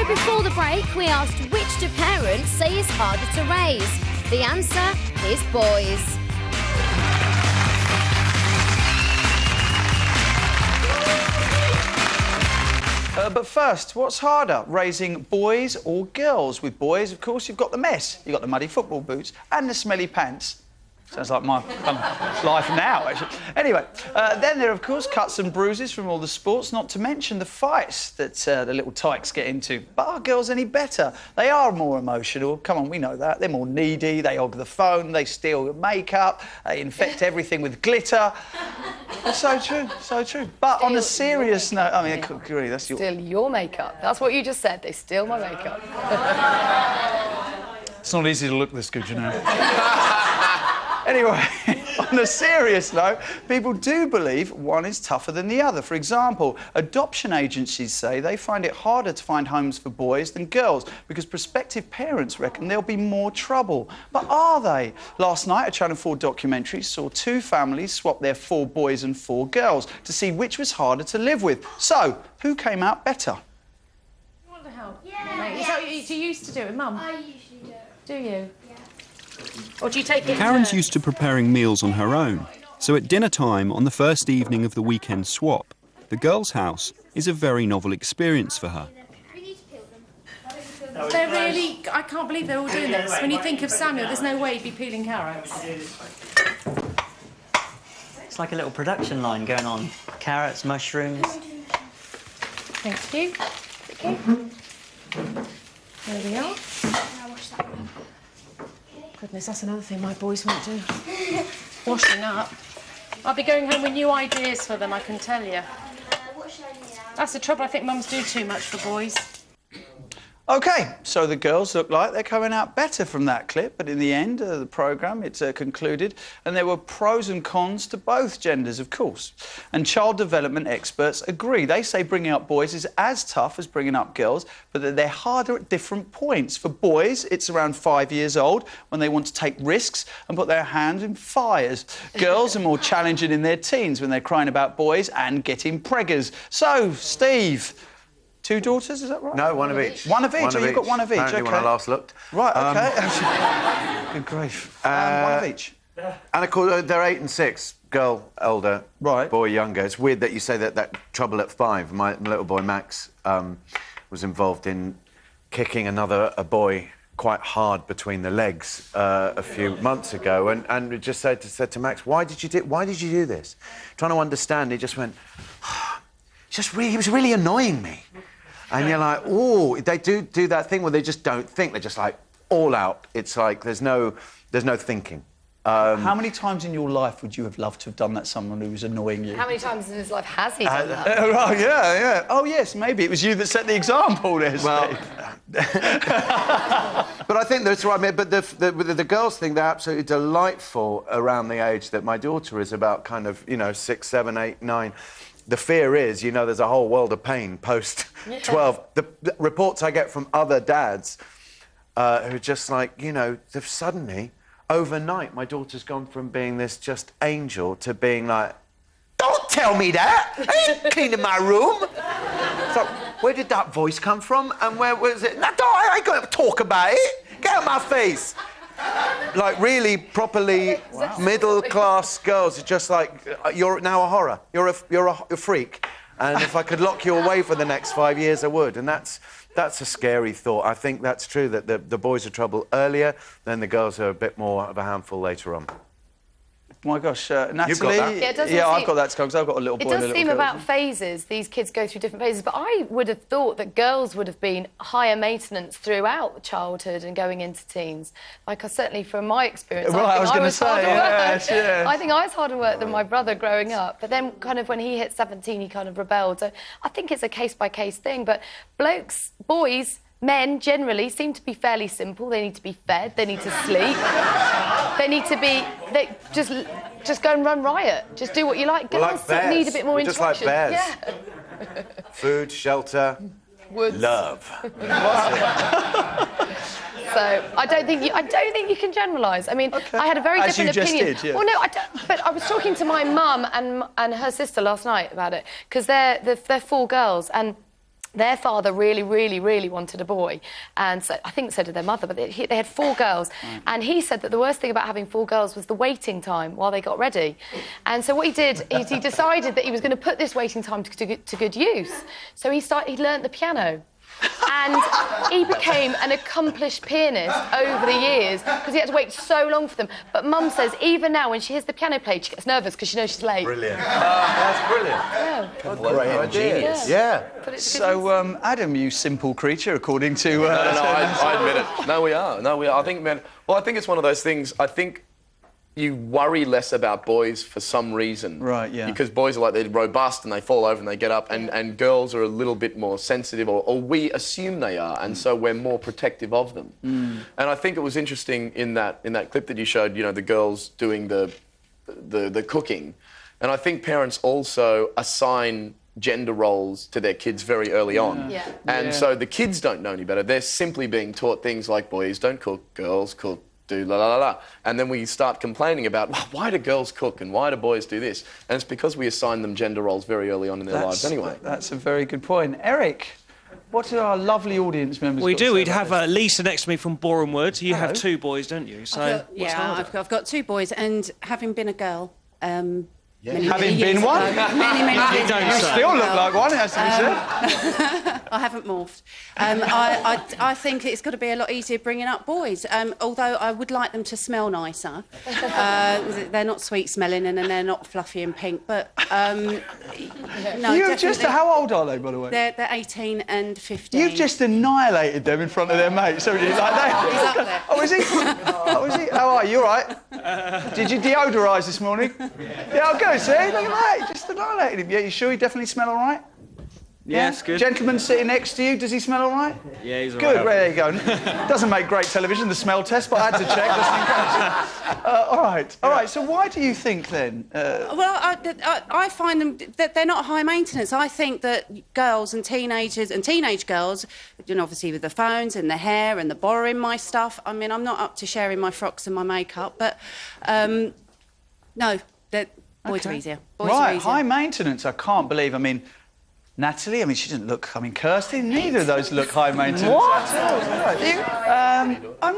So before the break, we asked which do parents say is harder to raise? The answer is boys. But first, what's harder, raising boys or girls? With boys, of course, you've got the mess. You've got the muddy football boots and the smelly pants. Sounds like my kind of life now, actually. Anyway, then there are, of course, cuts and bruises from all the sports, not to mention the fights that the little tykes get into. But are girls any better? They are more emotional. Come on, we know that. They're more needy, they hog the phone, they steal your makeup, they infect everything with glitter. So true, so true. But on a serious note, I mean, really, that's your... Steal your makeup. That's what you just said. They steal my makeup. It's not easy to look this good, you know. Anyway, on a serious note, people do believe one is tougher than the other. For example, adoption agencies say they find it harder to find homes for boys than girls because prospective parents reckon there'll be more trouble. But are they? Last night, a Channel 4 documentary saw two families swap their 4 boys and 4 girls to see which was harder to live with. So, who came out better? You want to help? Yeah. Is that what you used to do with Mum? I usually do it. Do you? Yeah. Or do you take it? Karen's used to preparing meals on her own, so at dinner time on the first evening of the weekend swap, the girls' house is a very novel experience for her. We need to peel them. They're really... I can't believe they're all doing this. When you think of Samuel, there's no way he'd be peeling carrots. It's like a little production line going on. Carrots, mushrooms. Thank you. Okay. There we are. Now wash that one. Goodness, that's another thing my boys won't do. Washing up. I'll be going home with new ideas for them, I can tell you. What should I do now? That's the trouble. I think mums do too much for boys. OK, so the girls look like they're coming out better from that clip, but in the end of the programme, it's concluded, and there were pros and cons to both genders, of course. And child development experts agree. They say bringing up boys is as tough as bringing up girls, but that they're harder at different points. For boys, it's around 5 years old, when they want to take risks and put their hand in fires. Girls are more challenging in their teens, when they're crying about boys and getting preggers. So, Steve... 2 daughters, is that right? No, one of each. One of each? Oh, you've got one of each, Apparently OK. when I last looked. Right, OK. Good grief. One of each. And of course, they're 8 and 6. Girl older, right. Boy younger. It's weird that you say that trouble at 5. My little boy, Max, was involved in kicking a boy quite hard between the legs a few months ago, and just said to Max, why did you do this? Trying to understand, he just went, he was really annoying me. And you're like, oh, they do that thing where they just don't think. They're just like all out. It's like there's no thinking. How many times in your life would you have loved to have done that to someone who was annoying you? How many times in his life has he done that? Oh, yeah. Oh, yes, maybe it was you that set the example there, Steve. But I think that's right. But the girls think they're absolutely delightful around the age that my daughter is, about kind of, 6, 7, 8, 9. The fear is, there's a whole world of pain post-12. The reports I get from other dads who are just like, they've suddenly, overnight, my daughter's gone from being this just angel to being like, don't tell me that! I ain't cleaning my room! So, where did that voice come from? And where was it? No, I ain't going to talk about it! Get out of my face! Like, really, properly middle-class girls are just like, you're now a horror. You're a freak. And if I could lock you away for the next 5 years, I would. And that's a scary thought. I think that's true, that the boys are trouble earlier, then the girls are a bit more of a handful later on. My gosh, Natalie... You've got that? Yeah, I've got that because I've got a little boy and a little girl. It does seem about phases. These kids go through different phases, but I would have thought that girls would have been higher maintenance throughout childhood and going into teens. Like, certainly from my experience, right, I was going to say, yes. I think I was harder work than my brother growing up. But then, kind of, when he hit 17, he kind of rebelled. So I think it's a case-by-case thing. But boys... Men, generally, seem to be fairly simple. They need to be fed, they need to sleep. Just go and run riot. Just do what you like. Girls need a bit more Just instruction. like bears. Yeah. Food, shelter, Woods. love. So I don't think you can generalise. I mean, I had a very different opinion. Did, yeah. Well, no, I don't, but I was talking to my mum and her sister last night about it, because they're 4 girls, and their father really, really, really wanted a boy, and so I think so did their mother, but they had 4 girls, and he said that the worst thing about having 4 girls was the waiting time while they got ready. And so what he did is he decided that he was going to put this waiting time to good use. So he learnt the piano. And he became an accomplished pianist over the years because he had to wait so long for them. But Mum says even now when she hears the piano played, she gets nervous because she knows she's late. Brilliant. That's brilliant. Yeah. Great idea. Yeah. So, Adam, you simple creature, according to... No, I admit it. No, we are. I think, man... Well, I think it's one of those things... I think you worry less about boys for some reason. Right, yeah. Because boys are like, they're robust and they fall over and they get up, and girls are a little bit more sensitive, or we assume they are, and so we're more protective of them. And I think it was interesting in that clip that you showed, you know, the girls doing the cooking. And I think parents also assign gender roles to their kids very early on. Yeah. And so the kids don't know any better. They're simply being taught things like boys don't cook, girls cook, do la la la la. And then we start complaining about, well, why do girls cook and why do boys do this? And it's because we assign them gender roles very early on in their lives anyway. That's a very good point. Eric, what do our lovely audience members We got to do. say We'd about have this? Lisa next to me from Boreham Wood. You Hello. have 2 boys, don't you? So what's harder? I've got 2 boys, and having been a girl, many Having years been one? ago, many years ago. You still look like one, it has to be said. I haven't morphed. I think it's got to be a lot easier bringing up boys, although I would like them to smell nicer. They're not sweet smelling and they're not fluffy and pink, but no, You've just... How old are they, by the way? They're 18 and 15. You've just annihilated them in front of their mates, haven't you? Like they... He's up there. Oh, is he? Oh, is he? How are you? You all right? Did you deodorise this morning? Yeah, I'll go, see? Look at that, you just annihilated him. Yeah, you sure he definitely smell all right? Yes, good. Gentleman sitting next to you, does he smell all right? Yeah, he's all good. right. Well, there you go. Doesn't make great television, the smell test, but I had to check just in case. All right. So why do you think then? Well, I find them that they're not high maintenance. I think that girls and teenagers and teenage girls, you know, obviously with the phones and the hair and the borrowing my stuff. I mean, I'm not up to sharing my frocks and my makeup, but no, that boys are easier. Boys are easier. High maintenance. I can't believe. I mean. Natalie, I mean, she didn't look... I mean, Kirsty, neither of those look high maintenance. What? I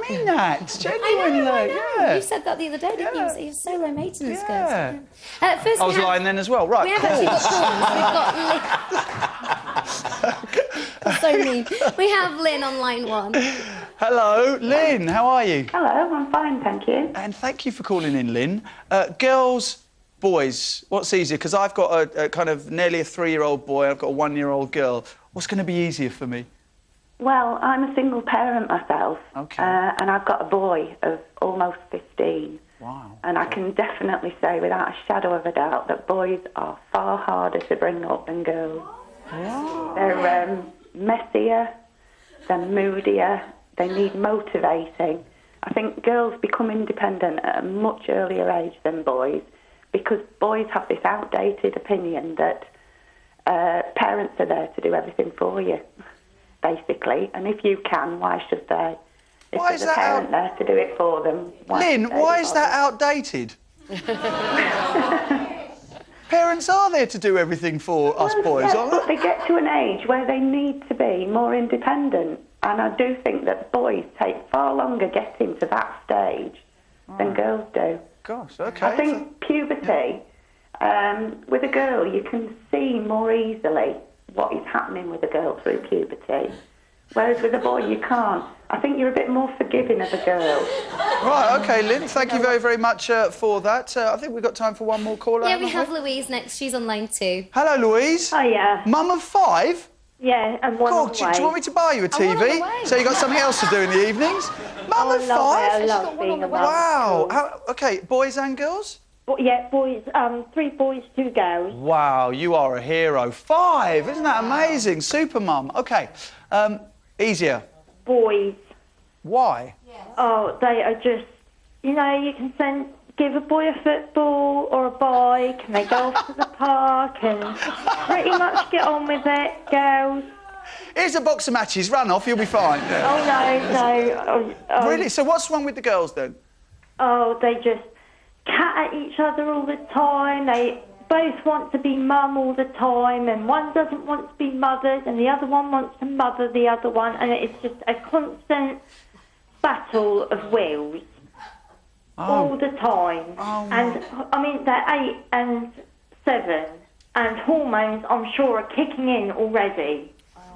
mean that, genuinely, yeah. You said that the other day, didn't you? You're so low maintenance, Yeah. Kirsty. First I was lying then as well, right. We have actually got We've got Lynn. So mean. We have Lynn on line 1. Hello, Lynn, how are you? Hello, I'm fine, thank you. And thank you for calling in, Lynn. Girls... Boys, what's easier? Because I've got a kind of nearly a 3-year-old boy, I've got a 1-year-old girl. What's going to be easier for me? Well, I'm a single parent myself. Okay. And I've got a boy of almost 15. Wow. And I can definitely say, without a shadow of a doubt, that boys are far harder to bring up than girls. Wow. They're messier, they're moodier, they need motivating. I think girls become independent at a much earlier age than boys, because boys have this outdated opinion that parents are there to do everything for you, basically. And if you can, why should they? If there's a parent there to do it for them, Lynn, why is that outdated? Parents are there to do everything for us boys, yes, aren't they? but they get to an age where they need to be more independent. And I do think that boys take far longer getting to that stage than girls do. Gosh, OK. I think puberty, with a girl, you can see more easily what is happening with a girl through puberty, whereas with a boy, you can't. I think you're a bit more forgiving of a girl. Right, OK, Lynn, thank you very, very much for that. I think we've got time for one more caller. Yeah, we have Louise next. She's on line 2. Hello, Louise. Hiya. Mum of 5? Yeah, and one on the Do way. you want me to buy you a TV? So you got something else to do in the evenings? Mum of 5? I love being a mum. Wow. OK, boys and girls? Yeah, boys, 3 boys, 2 girls. Wow, you are a hero. 5, isn't that amazing? Super mum. OK, easier. Boys. Why? Oh, they are just, you know, you can give a boy a football or a bike and they go off to the park and pretty much get on with it, girls. Here's a box of matches, run off, you'll be fine. Oh, no. Really? So what's wrong with the girls then? Oh, they just cat at each other all the time. both want to be mum all the time, and one doesn't want to be mothered, and the other one wants to mother the other one, and it's just a constant battle of wills all the time. And I mean, they're 8 and 7, and hormones, I'm sure, are kicking in already.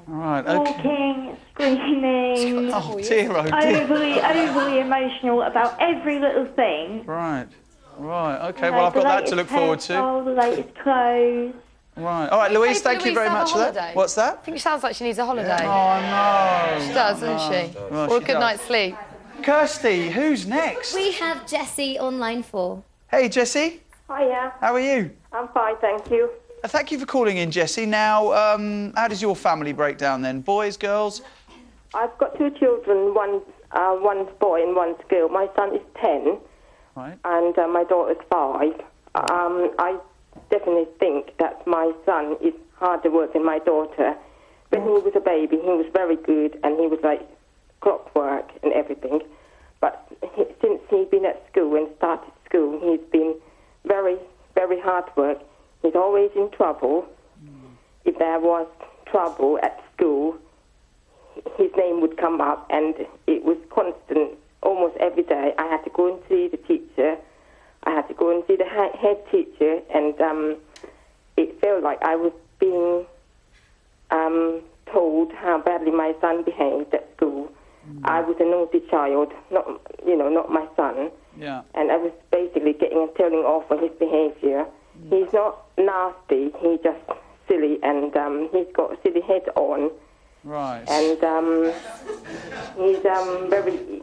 Right, okay. Walking, screaming, oh dear, oh dear. overly emotional about every little thing. Right, okay, well, I've got that to look forward to. The latest clothes. Right, all right, Louise, thank you very much for that. Holiday. What's that? I think she sounds like she needs a holiday. Oh, no. She does, doesn't she? Well, or a good night's sleep. Kirsty, who's next? We have Jessie on line 4. Hey, Jessie. Hiya. How are you? I'm fine, thank you. Thank you for calling in, Jessie. Now, how does your family break down then? Boys, girls? I've got 2 children, one's boy and one's girl. My son is 10, right, and my daughter's 5. I definitely think that my son is harder work than my daughter. When he was a baby, he was very good, and he was like clockwork and everything. But since he's been at school and started school, he's been very, very hard work. He's always in trouble. If there was trouble at school, his name would come up, and it was constant, almost every day. I had to go and see the teacher. I had to go and see the head teacher, and it felt like I was being told how badly my son behaved at school. I was a naughty child, not my son. Yeah. And I was basically getting a telling off for his behaviour. He's not nasty, he's just silly, and he's got a silly head on. Right. And he's very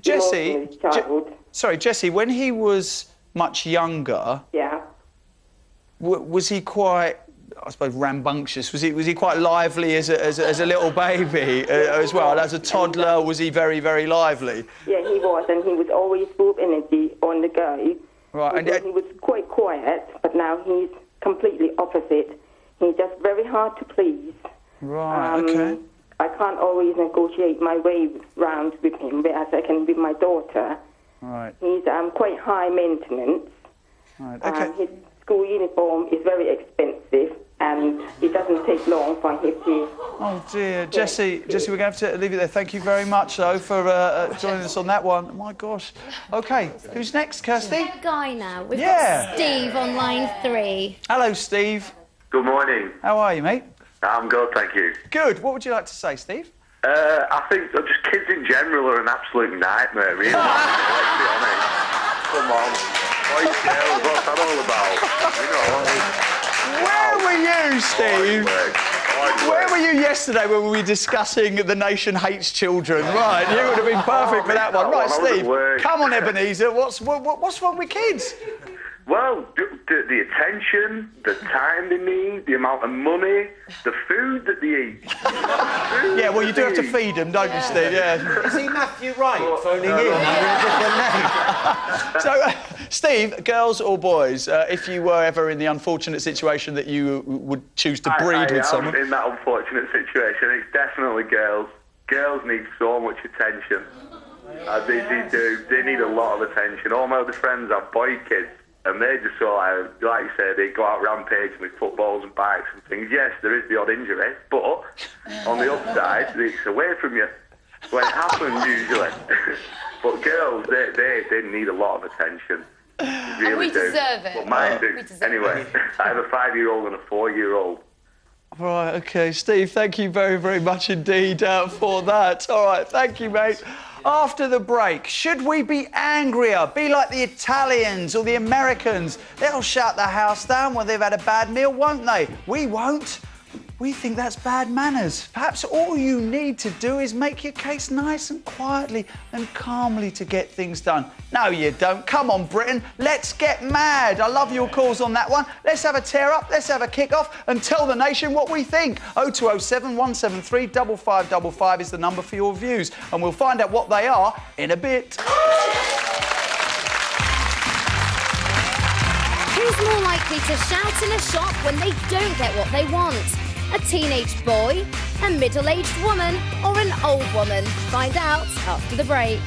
Jessie, child. Sorry, Jessie, when he was much younger... Yeah. Was he quite, I suppose, rambunctious? Was he quite lively as a little baby as well? As a toddler, was he very, very lively? Yeah, he was, and he was always full of energy on the go. Right. And he was quite quiet, but now he's completely opposite. He's just very hard to please. Right, OK. I can't always negotiate my way round with him, whereas I can with my daughter. Right. He's quite high maintenance. Right, OK. His school uniform is very expensive, and it doesn't take long for him to... Oh, dear. Jessie, we're going to have to leave it there. Thank you very much, though, for joining us on that one. Oh, my gosh. OK, who's next, Kirsty? A guy now. We've got Steve on line 3. Hello, Steve. Good morning. How are you, mate? I'm good, thank you. Good. What would you like to say, Steve? I think just kids in general are an absolute nightmare, really. Let's be honest. Come on. Boys, girls, what's that all about? Where were you, Steve? Where were you yesterday when we were discussing The Nation Hates Children? Right, you would have been perfect for that one. Right, Steve, come on, Ebenezer. What's wrong with kids? Well, the attention, the time they need, the amount of money, the food that they eat. Yeah, well, you do have to feed them, don't you, Steve? Yeah. Is he Matthew Wright phoning in under a different name? So, Steve, girls or boys, if you were ever in the unfortunate situation that you would choose to breed with someone... I am in that unfortunate situation. It's definitely girls. Girls need so much attention. They do. They need a lot of attention. All my other friends have boy kids. And they just sort of, like you say, they go out rampaging with footballs and bikes and things. Yes, there is the odd injury, but on the upside, it's away from you when it happens, usually. But girls, they need a lot of attention. They really and we do. deserve it. But mine do. Anyway, I have a 5-year-old and a 4-year-old. Right, OK. Steve, thank you very, very much indeed for that. All right, thank you, mate. After the break, should we be angrier? Be like the Italians or the Americans? They'll shut the house down when they've had a bad meal, won't they? We won't. We think that's bad manners. Perhaps all you need to do is make your case nice and quietly and calmly to get things done. No, you don't. Come on, Britain. Let's get mad. I love your calls on that one. Let's have a tear-up. Let's have a kick-off and tell the nation what we think. 0207 173 5555 is the number for your views. And we'll find out what they are in a bit. Who's more likely to shout in a shop when they don't get what they want? A teenage boy, a middle-aged woman, or an old woman? Find out after the break.